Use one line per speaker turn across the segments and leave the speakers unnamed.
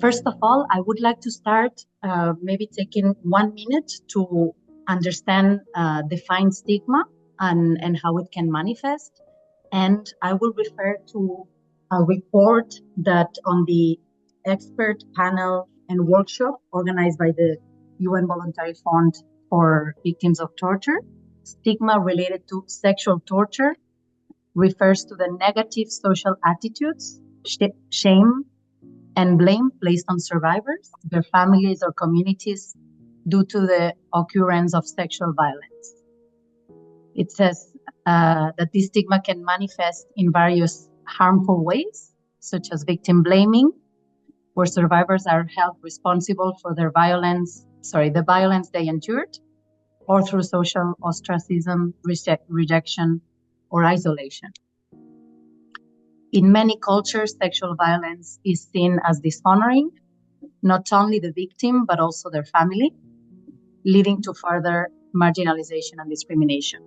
First of all, I would like to start maybe taking 1 minute to understand define stigma and how it can manifest. And I will refer to a report that on the expert panel and workshop organized by the UN Voluntary Fund for Victims of Torture. Stigma related to sexual torture refers to the negative social attitudes, shame, and blame placed on survivors, their families, or communities due to the occurrence of sexual violence. It says that this stigma can manifest in various harmful ways, such as victim blaming, where survivors are held responsible for the violence they endured, or through social ostracism, rejection, or isolation. In many cultures, sexual violence is seen as dishonoring, not only the victim, but also their family, leading to further marginalization and discrimination.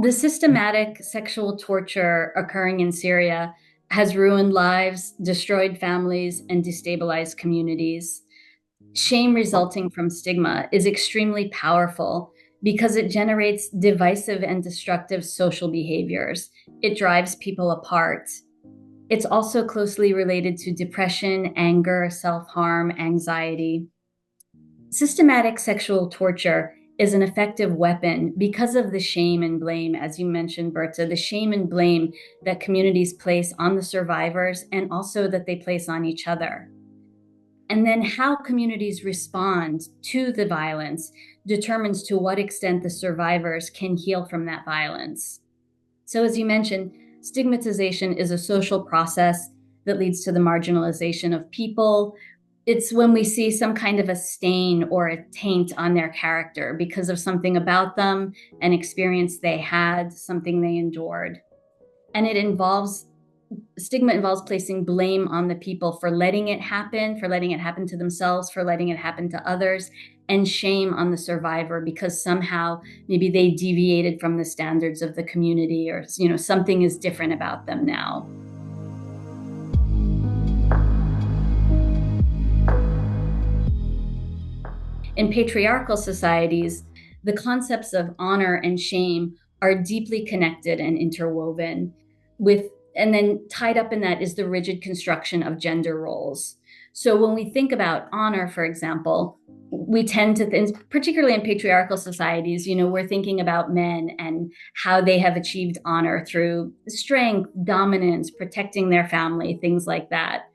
The systematic sexual torture occurring in Syria has ruined lives, destroyed families, and destabilized communities. Shame resulting from stigma is extremely powerful because it generates divisive and destructive social behaviors. It drives people apart. It's also closely related to depression, anger, self-harm, anxiety. Systematic sexual torture is an effective weapon because of the shame and blame, as you mentioned, Berta, the shame and blame that communities place on the survivors and also that they place on each other. And then how communities respond to the violence determines to what extent the survivors can heal from that violence. So as you mentioned, stigmatization is a social process that leads to the marginalization of people. It's when we see some kind of a stain or a taint on their character because of something about them, an experience they had, something they endured. And stigma involves placing blame on the people for letting it happen to themselves, for letting it happen to others, and shame on the survivor because somehow maybe they deviated from the standards of the community or something is different about them now. In patriarchal societies, the concepts of honor and shame are deeply connected and interwoven and then tied up in that is the rigid construction of gender roles. So when we think about honor, for example, we tend to think, particularly in patriarchal societies, we're thinking about men and how they have achieved honor through strength, dominance, protecting their family, things like that.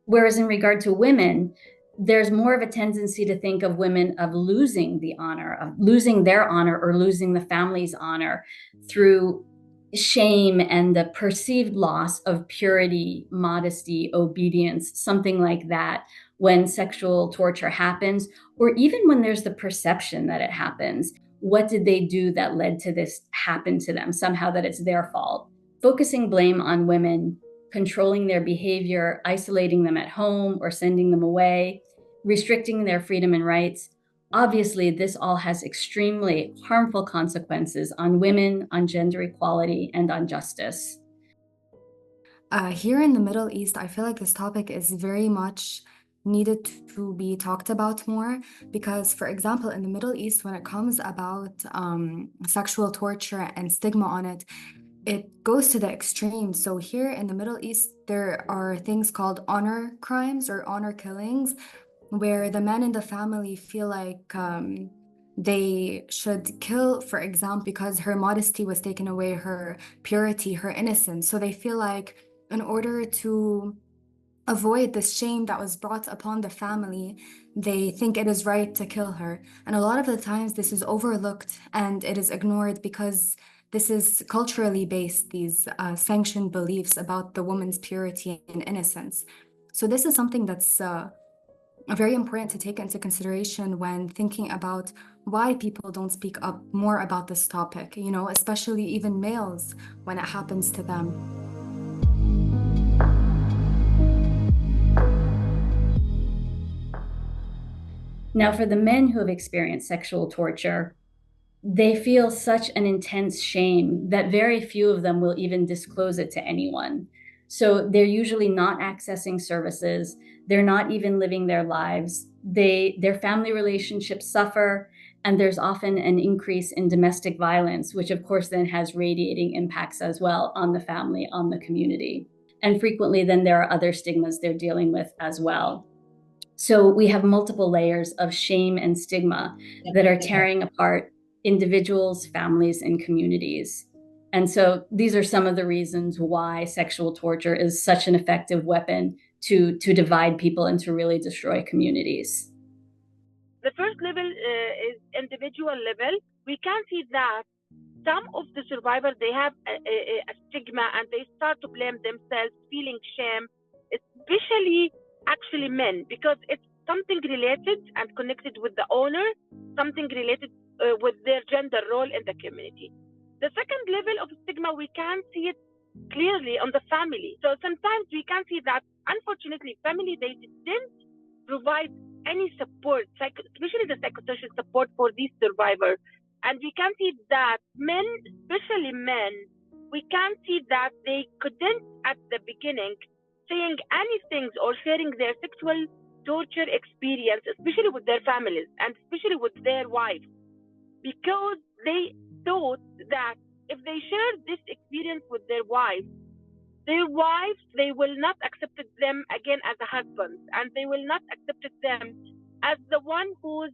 Whereas in regard to women, there's more of a tendency to think of women of losing the honor, of losing their honor or losing the family's honor through shame and the perceived loss of purity, modesty, obedience, something like that when sexual torture happens, or even when there's the perception that it happens. What did they do that led to this happen to them? Somehow that it's their fault. Focusing blame on women, controlling their behavior, isolating them at home or sending them away, restricting their freedom and rights. Obviously, this all has extremely harmful consequences on women, on gender equality, and on justice.
Here in the Middle East, I feel like this topic is very much needed to be talked about more because, for example, in the Middle East, when it comes about sexual torture and stigma on it, it goes to the extreme. So here in the Middle East, there are things called honor crimes or honor killings, where the men in the family feel like they should kill, for example, because her modesty was taken away, her purity, her innocence. So they feel like in order to avoid the shame that was brought upon the family, they think it is right to kill her. And a lot of the times this is overlooked and it is ignored because this is culturally based, these sanctioned beliefs about the woman's purity and innocence. So this is something that's very important to take into consideration when thinking about why people don't speak up more about this topic, especially even males when it happens to them.
Now, for the men who have experienced sexual torture, they feel such an intense shame that very few of them will even disclose it to anyone. So they're usually not accessing services. They're not even living their lives. Their family relationships suffer, and there's often an increase in domestic violence, which of course then has radiating impacts as well on the family, on the community. And frequently then there are other stigmas they're dealing with as well. So we have multiple layers of shame and stigma that are tearing apart individuals, families, and communities. And so these are some of the reasons why sexual torture is such an effective weapon to divide people and to really destroy communities.
The first level is individual level. We can see that some of the survivors, they have a stigma and they start to blame themselves, feeling shame, especially actually men, because it's something related and connected with the owner, something related with their gender role in the community. The second level of stigma, we can see it clearly on the family. So sometimes we can see that, unfortunately, family, they didn't provide any support, especially the psychosocial support for these survivors. And we can see that men, especially men, we can see that they couldn't at the beginning saying anything or sharing their sexual torture experience, especially with their families and especially with their wives, because they thought that if they shared this experience with their wives, they will not accept them again as a husband, and they will not accept them as the one who's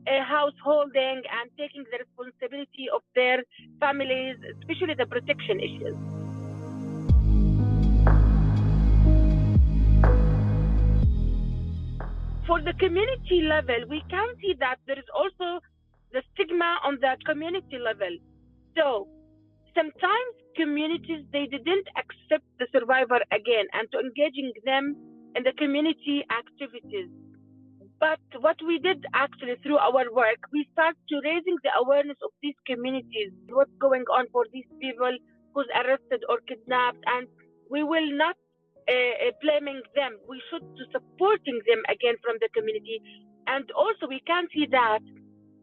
householding and taking the responsibility of their families, especially the protection issues. For the community level, we can see that there is also the stigma on the community level. So sometimes communities, they didn't accept the survivor again and to engaging them in the community activities. But what we did actually through our work, we start to raising the awareness of these communities, what's going on for these people who's arrested or kidnapped, and we will not blaming them. We should to supporting them again from the community. And also we can see that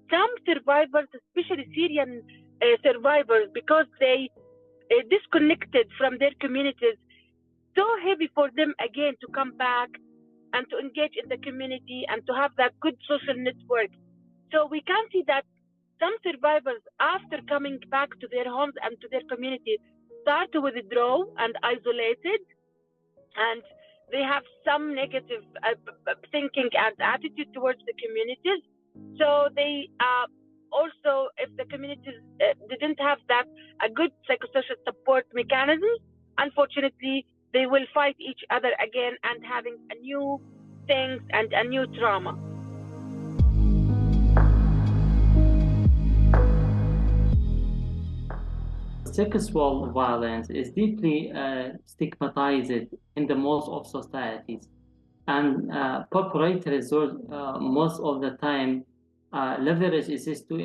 some survivors, especially Syrian survivors, because they disconnected from their communities, so heavy for them again to come back and to engage in the community and to have that good social network. So we can see that some survivors, after coming back to their homes and to their community, start to withdraw and isolated, and they have some negative thinking and attitude towards the communities. So they also, if the communities didn't have that a good psychosocial support mechanisms, unfortunately, they will fight each other again and having a new things and a new trauma.
Sexual violence is deeply stigmatized in the most of societies, and perpetrators most of the time leverage this to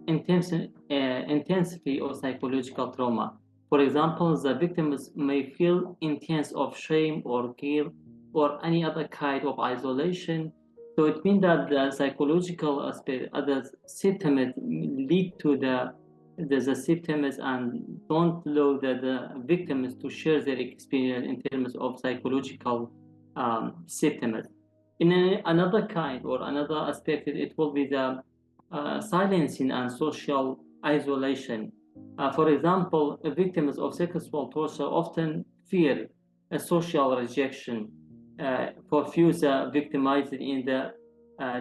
intensity of psychological trauma. For example, the victims may feel intense of shame or guilt or any other kind of isolation. So it means that the psychological aspect, other symptoms lead to the symptoms and don't allow the victims to share their experience in terms of psychological symptoms. In another kind or another aspect, it will be the silencing and social isolation. For example, victims of sexual torture often fear a social rejection, for few victimized in the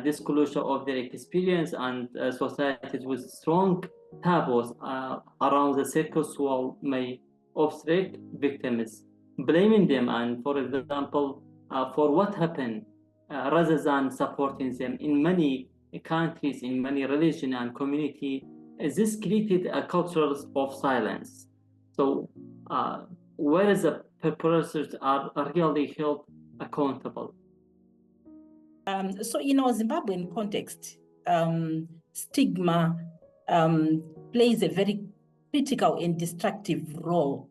disclosure of their experience, and societies with strong taboos around the sexual may obstruct victims, blaming them and, for example, for what happened, rather than supporting them. In many countries, in many religion and community, this created a culture of silence. So whereas the perpetrators are really held accountable.
So in our Zimbabwean context, stigma plays a very critical and destructive role.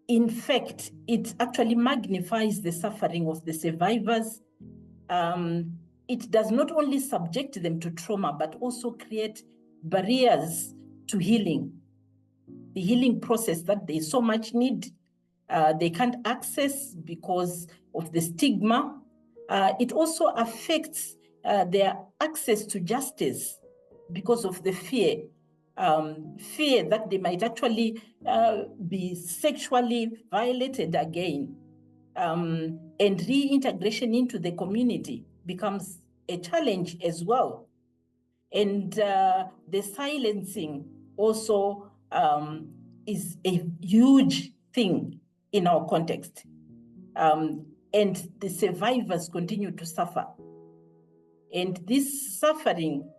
In fact, it actually magnifies the suffering of the survivors. It does not only subject them to trauma, but also create barriers to healing. healing process that they so much need, they can't access because of the stigma. It also affects their access to justice because of the fear that they might actually be sexually violated again. And reintegration into the community becomes a challenge as well. And the silencing also is a huge thing in our context. And the survivors continue to suffer. And this suffering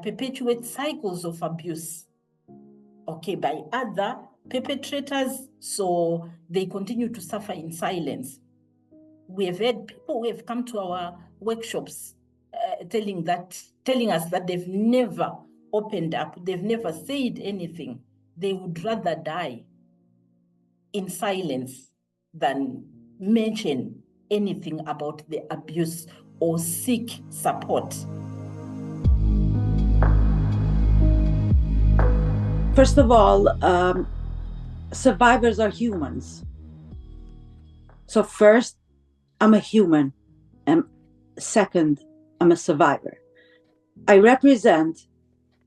perpetuates cycles of abuse, by other perpetrators, so they continue to suffer in silence. We have had people who have come to our workshops telling us that they've never opened up, they've never said anything. They would rather die in silence than mention anything about the abuse or seek support.
First of all, survivors are humans. So first, I'm a human, and second, I'm a survivor. I represent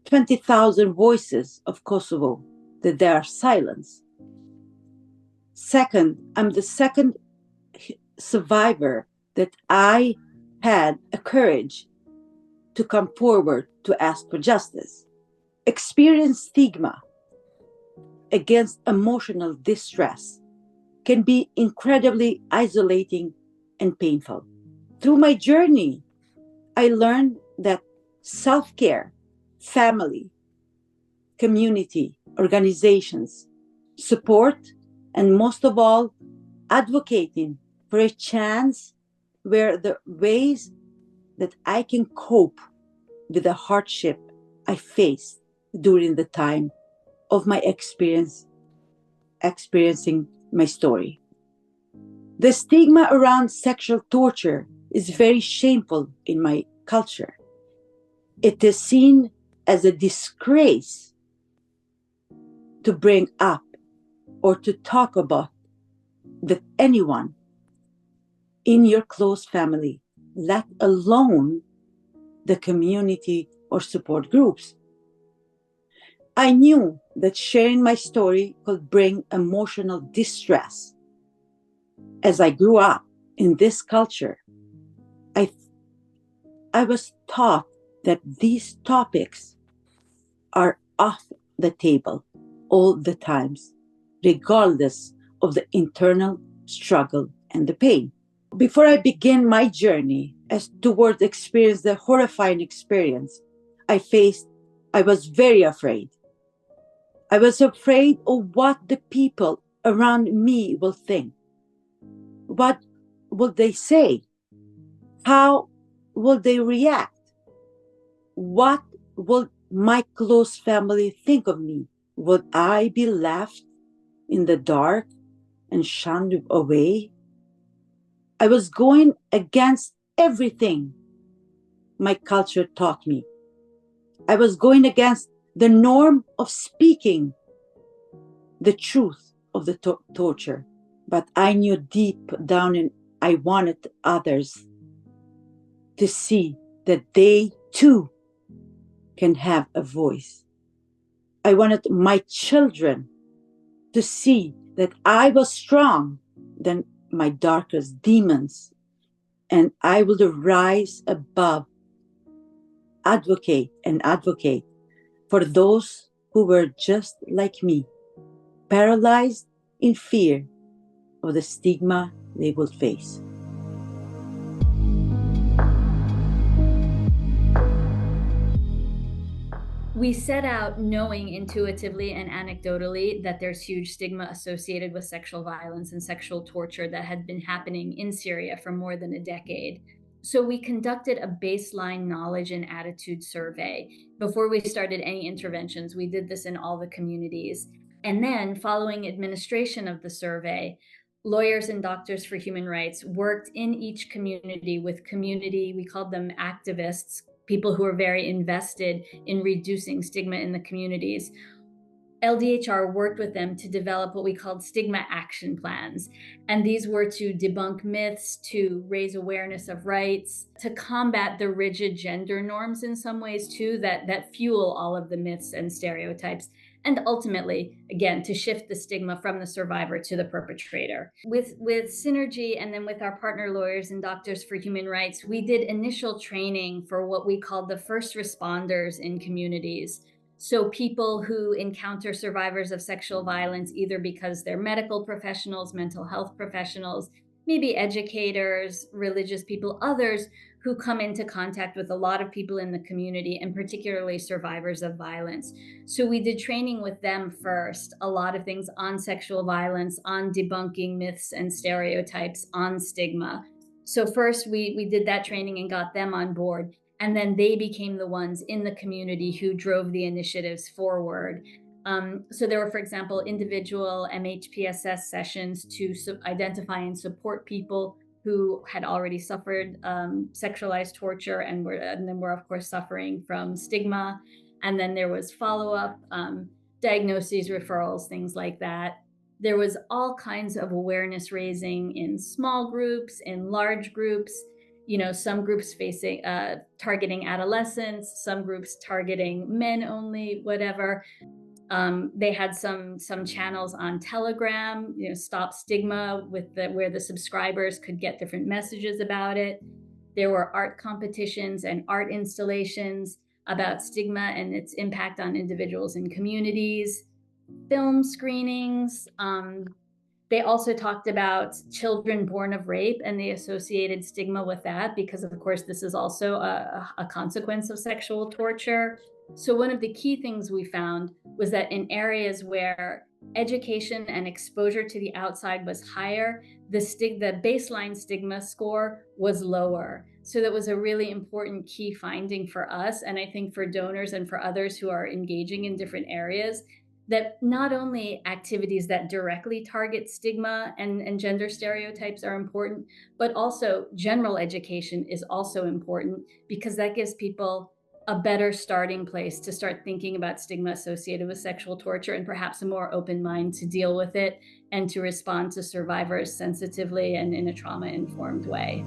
20,000 voices of Kosovo that they are silenced. Second, I'm the second survivor that I had a courage to come forward to ask for justice. Experience stigma against emotional distress can be incredibly isolating and painful. Through my journey, I learned that self-care, family, community, organizations, support, and most of all, advocating for a chance where the ways that I can cope with the hardship I faced during the time of my experiencing my story. The stigma around sexual torture is very shameful in my culture. It is seen as a disgrace to bring up or to talk about with anyone in your close family, let alone the community or support groups. I knew that sharing my story could bring emotional distress. As I grew up in this culture, I was taught that these topics are off the table all the times, regardless of the internal struggle and the pain. Before I begin my journey as towards experience the horrifying experience I faced, I was very afraid. I was afraid of what the people around me will think. What will they say? How will they react? What will my close family think of me? Would I be left in the dark and shunned away? I was going against everything my culture taught me. I was going against the norm of speaking the truth of the torture. But I knew deep down and I wanted others to see that they too can have a voice. I wanted my children to see that I was strong than my darkest demons, and I will rise above, advocate for those who were just like me, paralyzed in fear of the stigma they will face.
We set out knowing intuitively and anecdotally that there's huge stigma associated with sexual violence and sexual torture that had been happening in Syria for more than a decade. So we conducted a baseline knowledge and attitude survey. Before we started any interventions, we did this in all the communities. And then following administration of the survey, lawyers and doctors for human rights worked in each community with community, we called them activists, people who are very invested in reducing stigma in the communities, LDHR worked with them to develop what we called stigma action plans. And these were to debunk myths, to raise awareness of rights, to combat the rigid gender norms in some ways too, that fuel all of the myths and stereotypes. And ultimately, again, to shift the stigma from the survivor to the perpetrator. With Synergy and then with our partner lawyers and Doctors for Human Rights, we did initial training for what we called the first responders in communities. So people who encounter survivors of sexual violence, either because they're medical professionals, mental health professionals, maybe educators, religious people, others who come into contact with a lot of people in the community, and particularly survivors of violence. So we did training with them first, a lot of things on sexual violence, on debunking myths and stereotypes, on stigma. So first we did that training and got them on board. And then they became the ones in the community who drove the initiatives forward. So there were, for example, individual MHPSS sessions to identify and support people who had already suffered sexualized torture and then were, of course, suffering from stigma. And then there was follow-up, diagnoses, referrals, things like that. There was all kinds of awareness raising in small groups, in large groups. Some groups targeting adolescents, some groups targeting men only, whatever. They had some channels on Telegram, Stop Stigma, where the subscribers could get different messages about it. There were art competitions and art installations about stigma and its impact on individuals and communities. Film screenings. They also talked about children born of rape and the associated stigma with that, because of course this is also a consequence of sexual torture. So one of the key things we found was that in areas where education and exposure to the outside was higher, the baseline stigma score was lower. So that was a really important key finding for us, and I think for donors and for others who are engaging in different areas, that not only activities that directly target stigma and gender stereotypes are important, but also general education is also important, because that gives people a better starting place to start thinking about stigma associated with sexual torture, and perhaps a more open mind to deal with it and to respond to survivors sensitively and in a trauma-informed way.